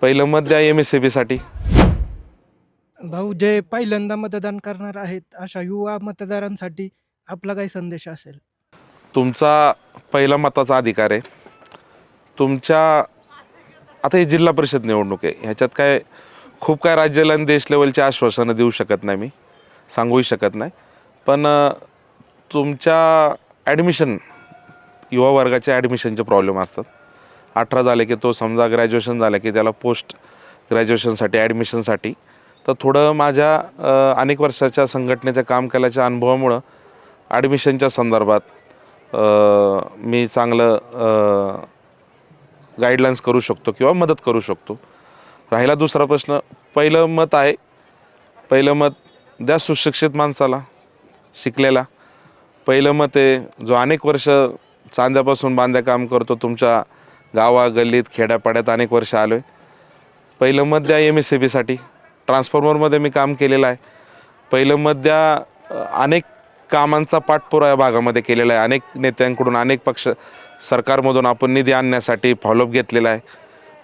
पहिलं मत द्या MSCBसाठी. भाऊ, जे पहिल्यांदा मतदान करणार आहेत अशा युवा मतदारांसाठी आपला काही संदेश असेल? तुमचा पहिला मताचा अधिकार आहे. तुमच्या आता ही जिल्हा परिषद निवडणूक आहे, ह्याच्यात काय खूप काय राज्याला आणि देश लेवलची आश्वासनं देऊ शकत नाही, मी सांगूही शकत नाही. पण तुमच्या ॲडमिशन, युवा वर्गाचे ॲडमिशनचे प्रॉब्लेम असतात. 18 झाले की तो समजा ग्रॅज्युएशन झालं की त्याला पोस्ट ग्रॅज्युएशनसाठी ॲडमिशनसाठी तर थोडं माझ्या अनेक वर्षाच्या संघटनेच्या काम केल्याच्या अनुभवामुळं ॲडमिशनच्या संदर्भात मी चांगलं गाईडलाईन्स करू शकतो किंवा मदत करू शकतो. राहिला दुसरा प्रश्न, पहिलं मत आहे, पहिलं मत द्या सुशिक्षित माणसाला, शिकलेला. पहिलं मत आहे जो अनेक वर्ष चांद्यापासून बांध्या काम करतो, तुमच्या गावा गल्लीत खेड्यापाड्यात अनेक वर्ष आलो आहे. पहिलं मत द्या MSCBसाठी. ट्रान्सफॉर्मरमध्ये मी काम केलेलं आहे. पहिलं मत द्या, अनेक कामांचा पाठपुरावा या भागामध्ये केलेला आहे. अनेक नेत्यांकडून, अनेक पक्ष सरकारमधून आपण निधी आणण्यासाठी फॉलोअप घेतलेला आहे.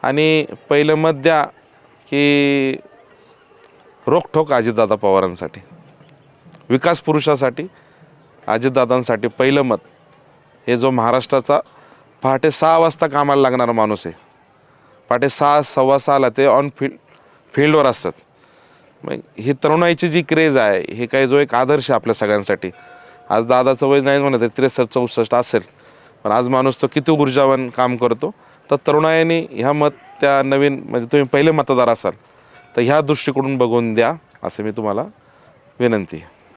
आणि पहिलं मत द्या की रोखठोक अजितदादा पवारांसाठी, विकास पुरुषासाठी, अजितदादांसाठी पहिलं मत. हे जो महाराष्ट्राचा पहाटे 6 वाजता कामाला लागणारा माणूस आहे, पहाटे 6, 6:15ला ते फील्डवर असतात. मग ही तरुणाईची जी क्रेज आहे, हे काही जो एक आदर्श आहे आपल्या सगळ्यांसाठी. आज दादाचं वय नाही म्हणत 63-64 असेल, पण आज माणूस तो किती ऊर्जावान काम करतो. तर तरुणाईने ह्या मत त्या नवीन, म्हणजे तुम्ही पहिले मतदार असाल तर ह्या दृष्टीकडून बघून द्या, असं मी तुम्हाला विनंती आहे.